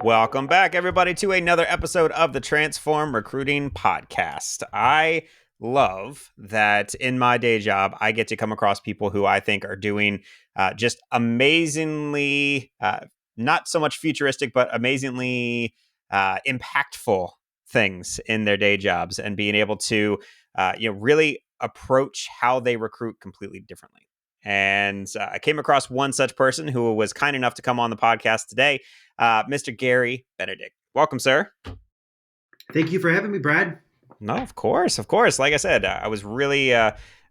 Welcome back, everybody, to another episode of the Transform Recruiting Podcast. I love that in my day job, I get to come across people who I think are doing just amazingly, not so much futuristic, but amazingly impactful things in their day jobs and being able to, really approach how they recruit completely differently. And I came across one such person who was kind enough to come on the podcast today, Mr. Gary Benedik. Welcome, sir. Thank you for having me, Brad. No, of course, of course. Like I said, I was really,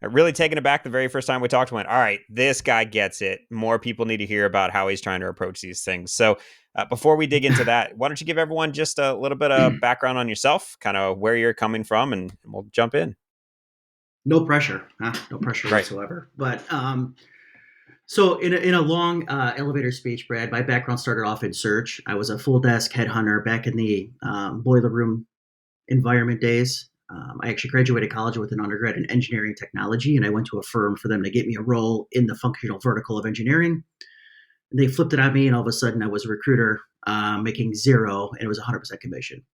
really taken aback the very first time we talked. Went, all right, this guy gets it. More people need to hear about how he's trying to approach these things. So, before we dig into that, why don't you give everyone just a little bit of background on yourself, kind of where you're coming from, and we'll jump in. No pressure, no pressure Right. whatsoever. But so in a long elevator speech, Brad, my background started off in search. I was a full desk headhunter back in the boiler room environment days. I actually graduated college with an undergrad in engineering technology, and I went to a firm for them to get me a role in the functional vertical of engineering. And they flipped it on me, and all of a sudden I was a recruiter making zero, and it was 100% commission.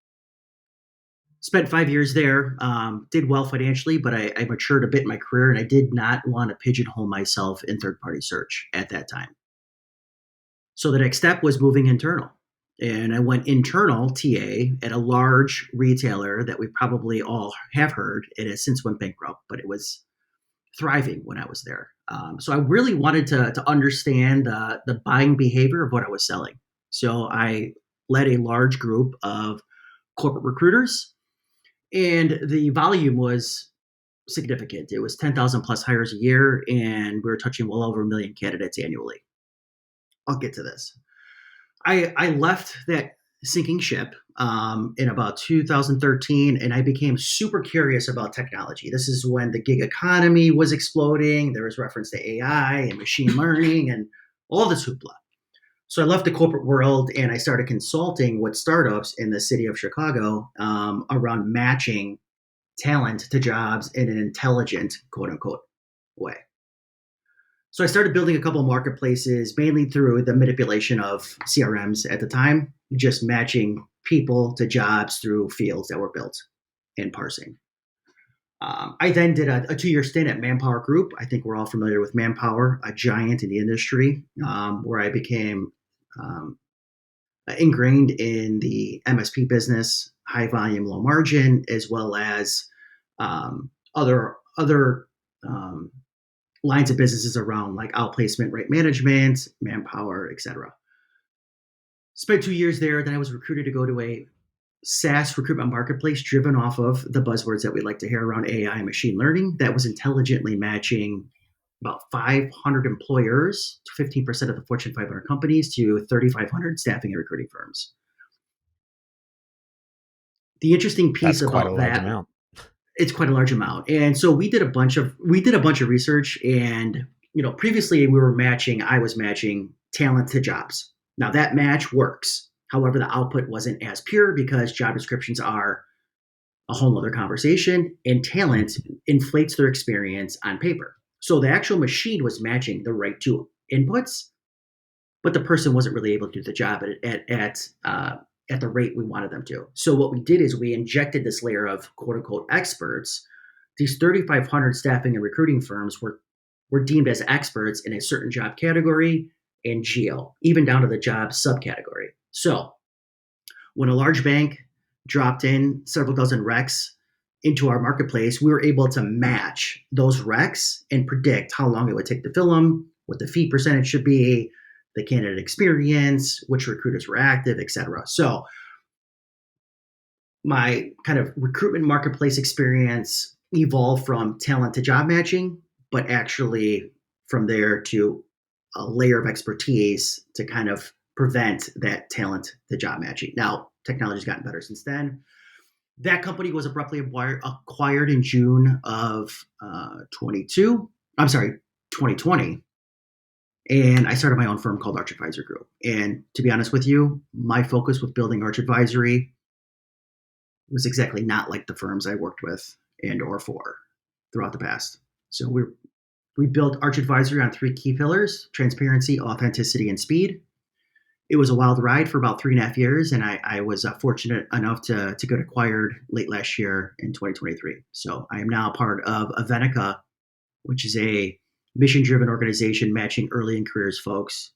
Spent 5 years there, did well financially, but I matured a bit in my career, and I did not want to pigeonhole myself in third-party search at that time. So the next step was moving internal. And I went internal TA at a large retailer that we probably all have heard. It has since went bankrupt, but it was thriving when I was there. So I really wanted to understand the buying behavior of what I was selling. So I led a large group of corporate recruiters, and the volume was significant. It was 10,000 plus hires a year, and we were touching well over 1 million candidates annually. I'll get to this. I left that sinking ship in about 2013, and I became super curious about technology. This is when the gig economy was exploding. There was reference to AI and machine learning and all this hoopla. So I left the corporate world and I started consulting with startups in the city of Chicago around matching talent to jobs in an intelligent, quote unquote, way. So I started building a couple of marketplaces, mainly through the manipulation of CRMs at the time, just matching people to jobs through fields that were built and parsing. I then did a 2-year stint at Manpower Group. I think we're all familiar with Manpower, a giant in the industry, where I became ingrained in the MSP business, high volume, low margin, as well as other lines of businesses around like outplacement, rate management, Manpower, etc. Spent 2 years there. Then I was recruited to go to a SaaS recruitment marketplace driven off of the buzzwords that we like to hear around AI and machine learning that was intelligently matching about 500 employers to 15% of the Fortune 500 companies to 3,500 staffing and recruiting firms. The interesting piece That's quite a about large that, amount. it's quite a large amount. And so we did a bunch of research, and previously I was matching talent to jobs. Now that match works. However, the output wasn't as pure because job descriptions are a whole other conversation, and talent inflates their experience on paper. So the actual machine was matching the right two inputs, but the person wasn't really able to do the job at the rate we wanted them to. So what we did is we injected this layer of quote unquote experts. These 3,500 staffing and recruiting firms were deemed as experts in a certain job category and geo, even down to the job subcategory. So when a large bank dropped in several dozen recs into our marketplace, we were able to match those recs and predict how long it would take to fill them, what the fee percentage should be, the candidate experience, which recruiters were active, et cetera. So my kind of recruitment marketplace experience evolved from talent to job matching, but actually from there to a layer of expertise to kind of prevent that talent to job matching. Now, technology's gotten better since then. That company was abruptly acquired in June of 2020. And I started my own firm called Arch Advisory Group. And to be honest with you, my focus with building Arch Advisory was exactly not like the firms I worked with and or for throughout the past. So we built Arch Advisory on 3 key pillars: transparency, authenticity, and speed. It was a wild ride for about 3.5 years, and I was fortunate enough to get acquired late last year in 2023. So I am now part of Avenica, which is a mission-driven organization matching early in careers folks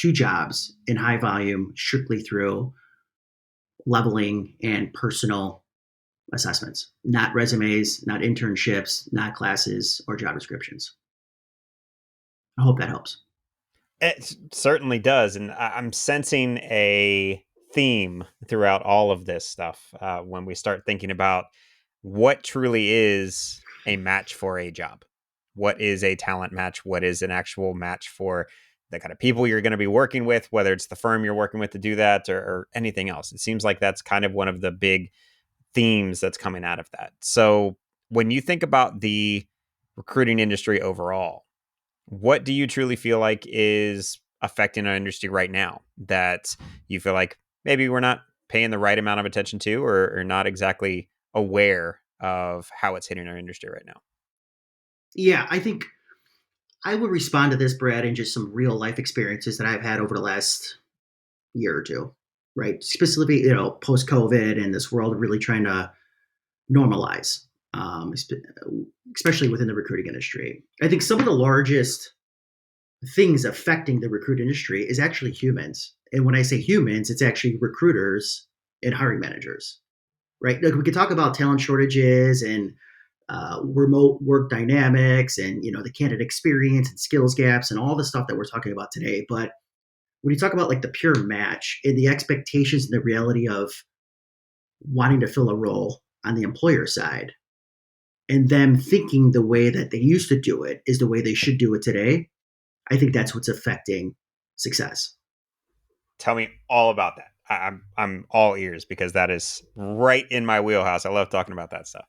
to jobs in high volume, strictly through leveling and personal assessments, not resumes, not internships, not classes or job descriptions. I hope that helps. It certainly does, and I'm sensing a theme throughout all of this stuff when we start thinking about what truly is a match for a job. What is a talent match? What is an actual match for the kind of people you're going to be working with, whether it's the firm you're working with to do that or anything else? It seems like that's kind of one of the big themes that's coming out of that. So when you think about the recruiting industry overall, what do you truly feel like is affecting our industry right now that you feel like maybe we're not paying the right amount of attention to or not exactly aware of how it's hitting our industry right now? Yeah, I think I would respond to this, Brad, in just some real life experiences that I've had over the last year or two, right? Specifically, post COVID and this world really trying to normalize, especially within the recruiting industry. I think some of the largest things affecting the recruit industry is actually humans. And when I say humans, it's actually recruiters and hiring managers, right? Like we could talk about talent shortages and remote work dynamics and the candidate experience and skills gaps and all the stuff that we're talking about today. But when you talk about like the pure match and the expectations and the reality of wanting to fill a role on the employer side and them thinking the way that they used to do it is the way they should do it today, I think that's what's affecting success. Tell me all about that. I'm all ears because that is right in my wheelhouse. I love talking about that stuff.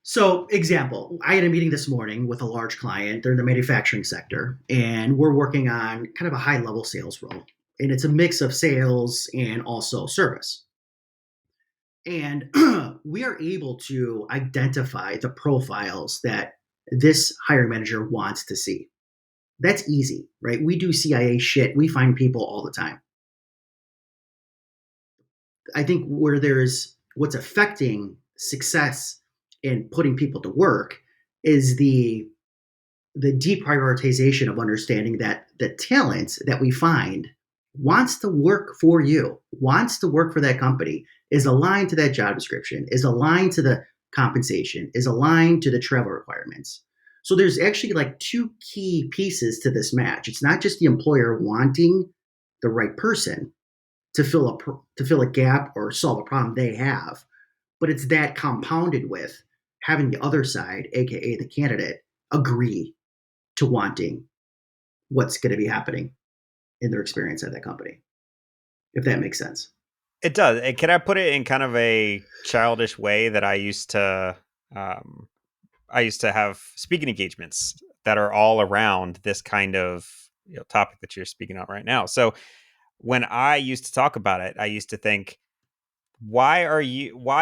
So, example, I had a meeting this morning with a large client. They're in the manufacturing sector, and we're working on kind of a high level sales role. And it's a mix of sales and also service. And we are able to identify the profiles that this hiring manager wants to see. That's easy, right? We do CIA shit. We find people all the time. I think where there's what's affecting success in putting people to work is the deprioritization of understanding that the talent that we find wants to work for you, wants to work for that company, is aligned to that job description, is aligned to the compensation, is aligned to the travel requirements. So there's actually like two key pieces to this match. It's not just the employer wanting the right person to fill a gap or solve a problem they have, but it's that compounded with having the other side, aka the candidate, agree to wanting what's going to be happening in their experience at that company, if that makes sense. It does. And can I put it in kind of a childish way that um, I used to have speaking engagements that are all around this kind of topic that you're speaking on right now. So when I used to talk about it, I used to think, why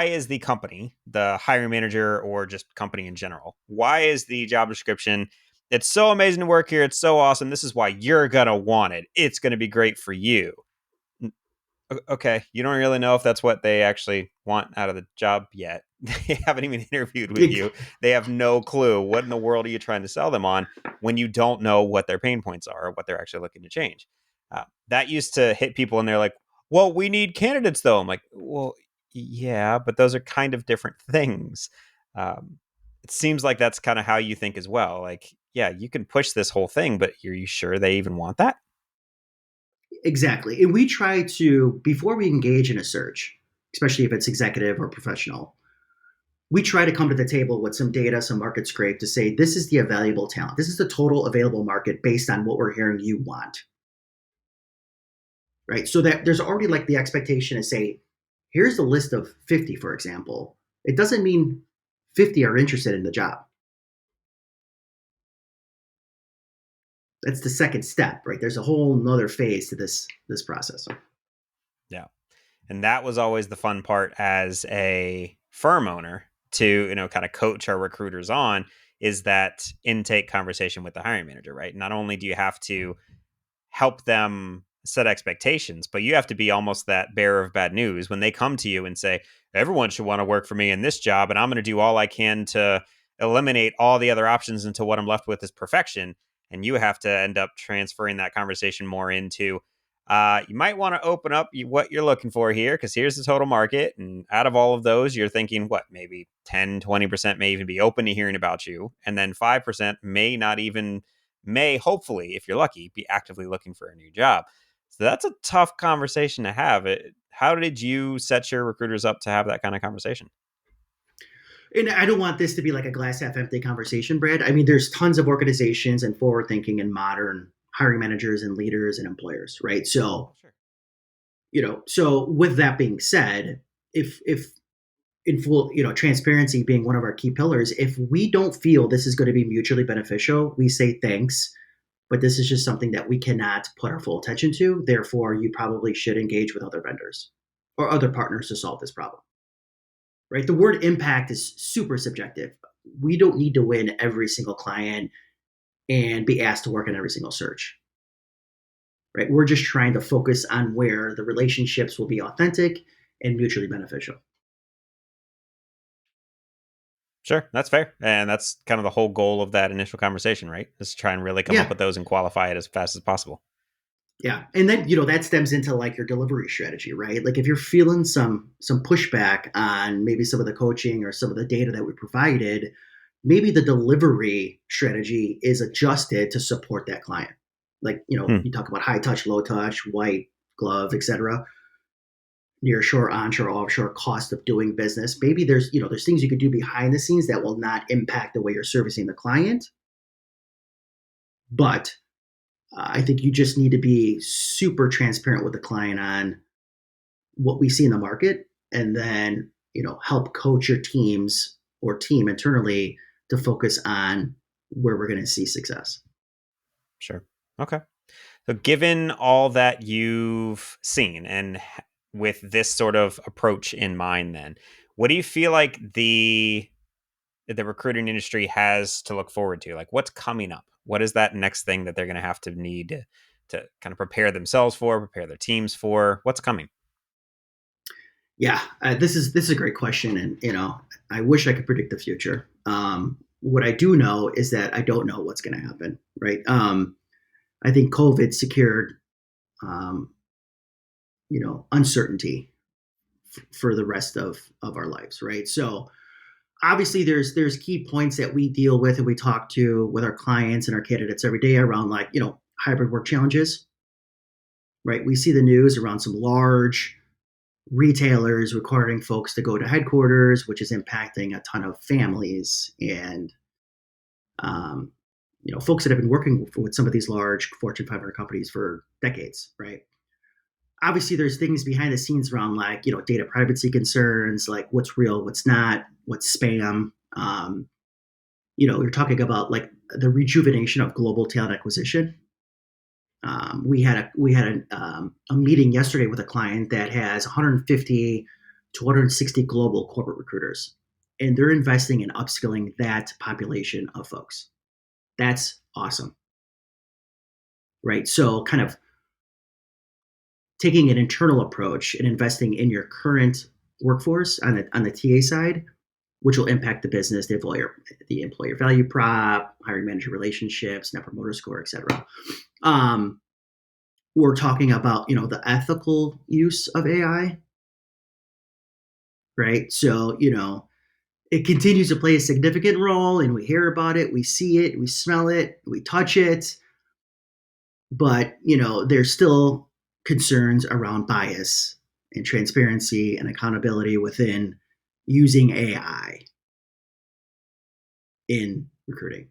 is the company, the hiring manager or just company in general, why is the job description, it's so amazing to work here, it's so awesome, this is why you're gonna want it, it's gonna be great for you. Okay, you don't really know if that's what they actually want out of the job yet. They haven't even interviewed with you. They have no clue. What in the world are you trying to sell them on when you don't know what their pain points are or what they're actually looking to change? That used to hit people, and they're like, "Well, we need candidates, though." I'm like, "Well, yeah, but those are kind of different things." Um, it seems like that's kind of how you think as well. Like, yeah, you can push this whole thing, but are you sure they even want that? Exactly. And we try to, before we engage in a search, especially if it's executive or professional, we try to come to the table with some data, some market scrape to say, this is the valuable talent. This is the total available market based on what we're hearing you want. Right. So that there's already like the expectation to say, here's the list of 50, for example. It doesn't mean 50 are interested in the job. That's the second step, right? There's a whole nother phase to this process. Yeah. And that was always the fun part as a firm owner to, kind of coach our recruiters on is that intake conversation with the hiring manager, right? Not only do you have to help them set expectations, but you have to be almost that bearer of bad news when they come to you and say, everyone should want to work for me in this job, and I'm going to do all I can to eliminate all the other options until what I'm left with is perfection. And you have to end up transferring that conversation more into, you might want to open up what you're looking for here, because here's the total market. And out of all of those, you're thinking, what, maybe 10, 20% may even be open to hearing about you. And then 5% may not even, may hopefully, if you're lucky, be actively looking for a new job. So that's a tough conversation to have. How did you set your recruiters up to have that kind of conversation? And I don't want this to be like a glass half empty conversation, Brad. I mean, there's tons of organizations and forward thinking and modern hiring managers and leaders and employers, right? So, Oh, sure. so with that being said, if in full, transparency being one of our key pillars, if we don't feel this is going to be mutually beneficial, we say thanks, but this is just something that we cannot put our full attention to. Therefore, you probably should engage with other vendors or other partners to solve this problem. Right? The word impact is super subjective. We don't need to win every single client and be asked to work on every single search. Right? We're just trying to focus on where the relationships will be authentic and mutually beneficial. Sure, that's fair. And that's kind of the whole goal of that initial conversation, right? Is to try and really come up Yeah. with those and qualify it as fast as possible. Yeah. And then, that stems into like your delivery strategy, right? Like if you're feeling some pushback on maybe some of the coaching or some of the data that we provided, maybe the delivery strategy is adjusted to support that client. Like, Hmm. you talk about high touch, low touch, white glove, etc. Near shore, onshore, offshore cost of doing business. Maybe there's things you could do behind the scenes that will not impact the way you're servicing the client. But I think you just need to be super transparent with the client on what we see in the market, and then help coach your teams or team internally to focus on where we're going to see success. Sure. Okay. So, given all that you've seen and with this sort of approach in mind, then what do you feel like the recruiting industry has to look forward to? Like, what's coming up? What is that next thing that they're going to have to need to kind of prepare themselves for, prepare their teams for? What's coming? Yeah, this is a great question, and I wish I could predict the future. What I do know is that I don't know what's going to happen. Right? I think COVID secured um, uncertainty for the rest of our lives. Right? So obviously there's key points that we deal with and we talk to with our clients and our candidates every day around, like, hybrid work challenges. Right? We see the news around some large retailers requiring folks to go to headquarters, which is impacting a ton of families and um, folks that have been working with some of these large Fortune 500 companies for decades. Right? Obviously there's things behind the scenes around, like, data privacy concerns, like what's real, what's not, what's spam. You're talking about like the rejuvenation of global talent acquisition. We had a meeting yesterday with a client that has 150 to 160 global corporate recruiters, and they're investing in upskilling that population of folks. That's awesome, right? So, kind of taking an internal approach and investing in your current workforce on the TA side, which will impact the business, the employer value prop, hiring manager relationships, net promoter score, etc. Um, we're talking about the ethical use of AI, right? So it continues to play a significant role, and we hear about it, we see it, we smell it, we touch it, but there's still concerns around bias and transparency and accountability within using AI in recruiting.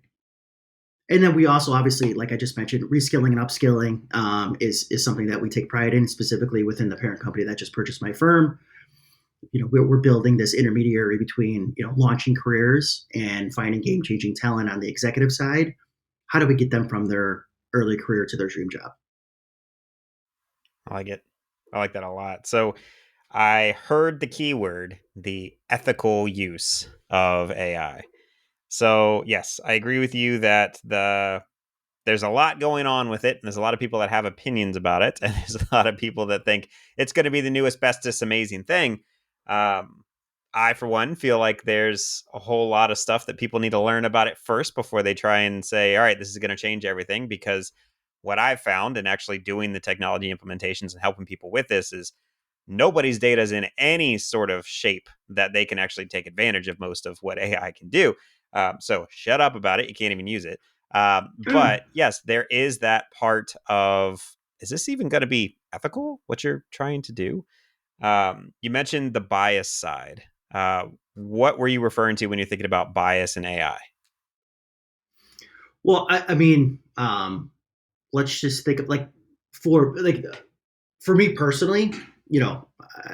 And then we also, obviously, like I just mentioned, reskilling and upskilling is something that we take pride in, specifically within the parent company that just purchased my firm. We're building this intermediary between launching careers and finding game changing talent on the executive side. How do we get them from their early career to their dream job? I like it. I like that a lot. So, I heard the keyword, the ethical use of AI. So, yes, I agree with you that there's a lot going on with it, and there's a lot of people that have opinions about it, and there's a lot of people that think it's going to be the newest, bestest, amazing thing. Um, I, for one, feel like there's a whole lot of stuff that people need to learn about it first before they try and say, all right, this is going to change everything. Because what I've found in actually doing the technology implementations and helping people with this is nobody's data is in any sort of shape that they can actually take advantage of most of what AI can do. So shut up about it. You can't even use it. But yes, there is that part of, is this even going to be ethical, what you're trying to do? You mentioned the bias side. What were you referring to when you're thinking about bias in AI? Well, I mean, let's just think of for like for me personally,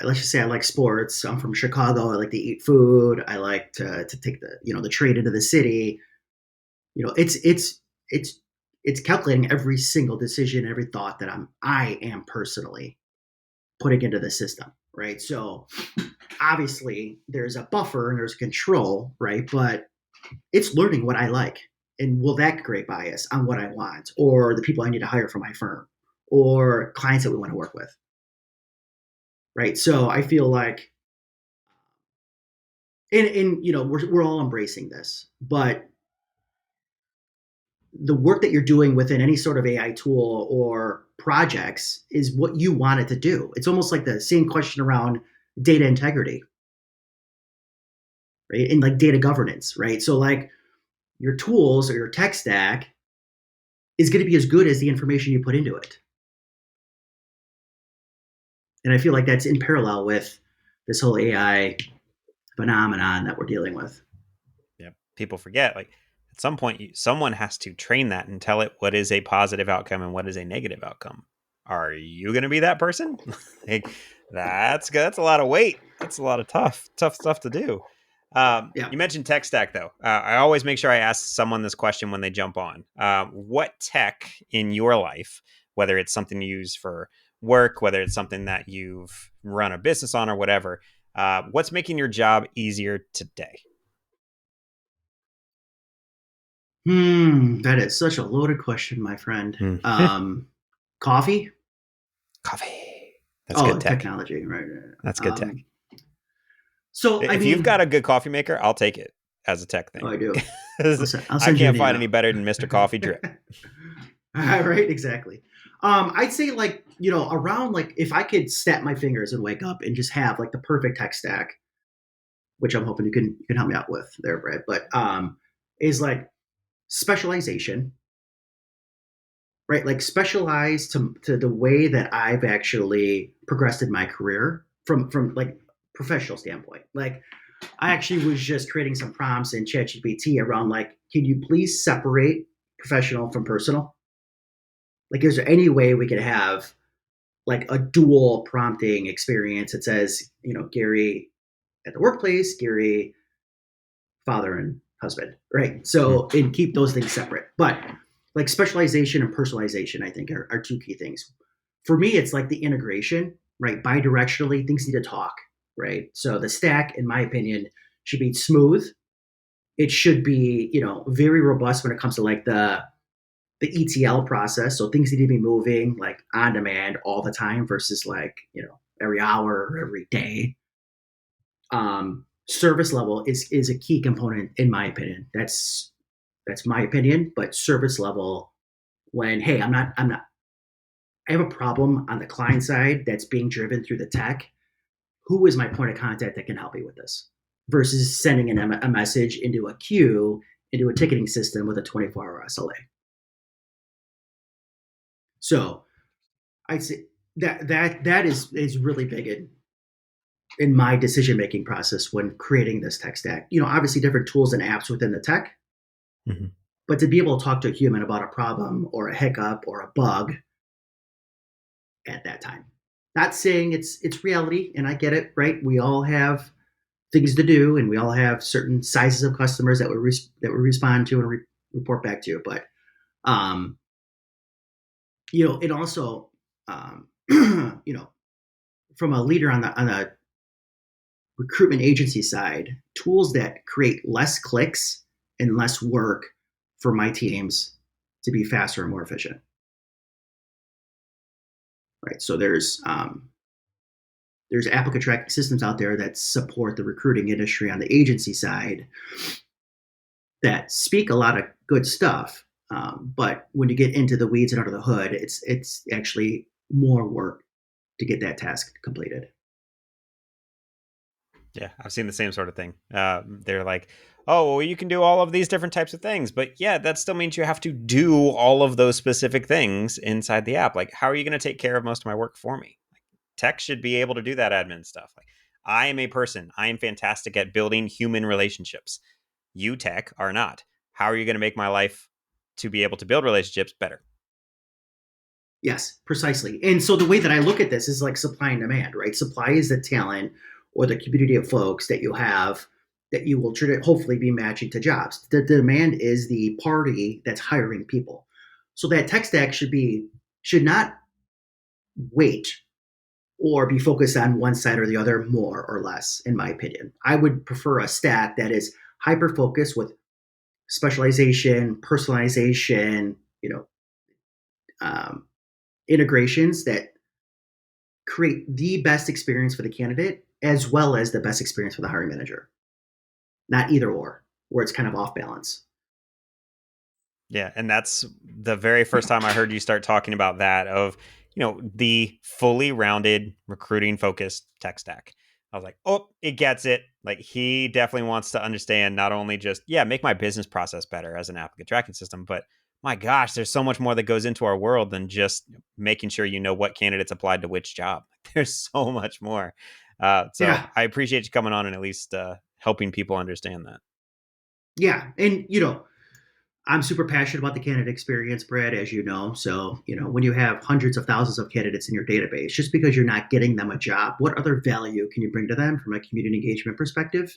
let's just say I like sports. I'm from Chicago. I like to eat food. I like to take the train into the city. It's it's calculating every single decision, every thought that I am personally putting into the system, right? So obviously there's a buffer and there's control, right? But it's learning what I like. And will that create bias on what I want or the people I need to hire for my firm or clients that we want to work with? Right. So I feel like, and we're all embracing this, but the work that you're doing within any sort of AI tool or projects is what you want it to do. It's almost like the same question around data integrity, right? And like data governance, right? So like your tools or your tech stack is going to be as good as the information you put into it. And I feel like that's in parallel with this whole AI phenomenon that we're dealing with. Yeah, people forget, like, at some point someone has to train that and tell it what is a positive outcome and what is a negative outcome. Are you going to be that person? Like, that's a lot of weight. That's a lot of tough stuff to do. Yeah. You mentioned tech stack, though. I always make sure I ask someone this question when they jump on. What tech in your life, whether it's something you use for work, whether it's something that you've run a business on or whatever, what's making your job easier today? That is such a loaded question, my friend. Mm. Coffee? Coffee. That's good Oh, tech. technology, right? That's good tech. So I If you've mean, got a good coffee maker, I'll take it as a tech oh, thing. I do. I'll I send you can't an find any email. better than Mr. Coffee Drip. Right, exactly. I'd say like around like if I could snap my fingers and wake up and just have like the perfect tech stack, which I'm hoping you can help me out with there, Brad. But is like specialization, right? Like specialize to the way that I've actually progressed in my career from like professional standpoint. Like I actually was just creating some prompts in ChatGPT around like, can you please separate professional from personal? Like, is there any way we could have like a dual prompting experience that says, Gary at the workplace, Gary father and husband, right? Mm. So, and keep those things separate. But like specialization and personalization, I think are two key things. For me, it's like the integration, right? Bidirectionally, things need to talk, right? So the stack, in my opinion, should be smooth. It should be, very robust when it comes to like the ETL process. So things need to be moving like on demand all the time versus like, every hour or every day. Service level is a key component in my opinion. That's my opinion, but service level when hey, I'm not I have a problem on the client side that's being driven through the tech. Who is my point of contact that can help me with this? Versus sending a message into a queue into a ticketing system with a 24-hour SLA. So I'd say that is really big in my decision making process when creating this tech stack. Obviously different tools and apps within the tech, Mhm. but to be able to talk to a human about a problem or a hiccup or a bug at that time. Not saying it's reality, and I get it, right? We all have things to do, and we all have certain sizes of customers that we respond to and report back to. But um, it also you know from a leader on the recruitment agency side, tools that create less clicks and less work for my teams to be faster and more efficient. Right. So there's applicant tracking systems out there that support the recruiting industry on the agency side that speak a lot of good stuff. But when you get into the weeds and under the hood, it's actually more work to get that task completed. Yeah, I've seen the same sort of thing. They're like, oh, well, you can do all of these different types of things. But yeah, that still means you have to do all of those specific things inside the app. Like, how are you going to take care of most of my work for me? Like, tech should be able to do that admin stuff. Like, I am a person, I am fantastic at building human relationships. You, tech, are not. How are you going to make my life to be able to build relationships better? Yes, precisely. And so the way that I look at this is like supply and demand, right? Supply is the talent or the community of folks that you have that you will hopefully be matching to jobs. The demand is the party that's hiring people. So that tech stack should not wait or be focused on one side or the other more or less, in my opinion. I would prefer a stack that is hyper focused with specialization, personalization, um, integrations that create the best experience for the candidate as well as the best experience for the hiring manager. Not either or, where it's kind of off balance. Yeah, and that's the very first time I heard you start talking about that of, the fully rounded recruiting focused tech stack. I was like, "Oh, it gets it." Like he definitely wants to understand not only just, yeah, make my business process better as an applicant tracking system, but my gosh, there's so much more that goes into our world than just making sure you know what candidates applied to which job. There's so much more. So Yeah, I appreciate you coming on and at least helping people understand that. yeah, and I'm super passionate about the candidate experience, Brad, as you know. So, when you have hundreds of thousands of candidates in your database, just because you're not getting them a job, what other value can you bring to them from a community engagement perspective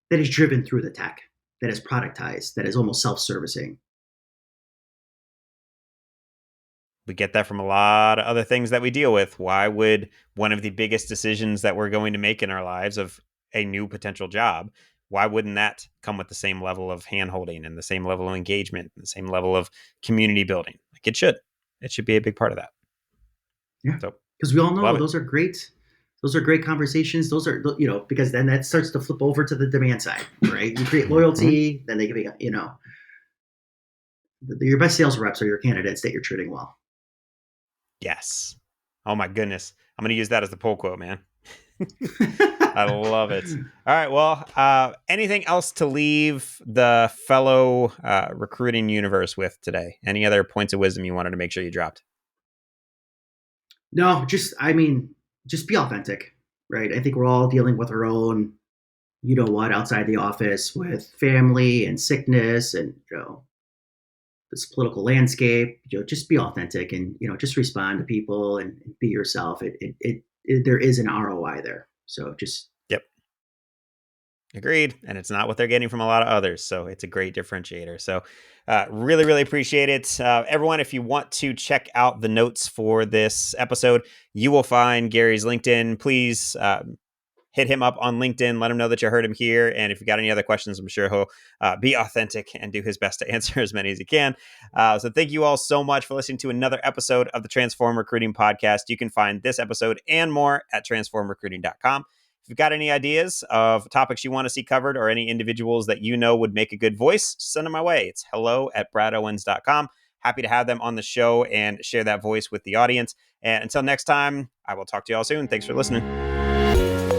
that is driven through the tech, that is productized, that is almost self servicing? We get that from a lot of other things that we deal with. Why would one of the biggest decisions that we're going to make in our lives of a new potential job, why wouldn't that come with the same level of handholding and the same level of engagement and the same level of community building? Like it should. It should be a big part of that. Yeah, So because we all know love it. those are great. Those are great converstions. Those are, because then that starts to flip over to the demand side, right? You create Mhm. loyalty, then they can be, your best sales reps are your candidates that you're treating well. Yes. Oh my goodness. I'm going to use that as the pull quote, man. I love it. All right. Well, anything else to leave the fellow recruiting universe with today? Any other points of wisdom you wanted to make sure you dropped? No, just be authentic, right? I think we're all dealing with our own, outside the office with family and sickness and, this political landscape. Just be authentic and, just respond to people and be yourself. There is an ROI there. So just, Yep. Agreed. And it's not what they're getting from a lot of others. So it's a great differentiator. So really, really appreciate it. Everyone, if you want to check out the notes for this episode, you will find Gary's LinkedIn. Please hit him up on LinkedIn. Let him know that you heard him here. And if you got any other questions, I'm sure he'll be authentic and do his best to answer as many as he can. So thank you all so much for listening to another episode of the Transform Recruiting Podcast. You can find this episode and more at transformrecruiting.com. If you've got any ideas of topics you want to see covered or any individuals that you know would make a good voice, send them my way. It's hello@bradowens.com. Happy to have them on the show and share that voice with the audience. And until next time, I will talk to you all soon. Thanks for listening.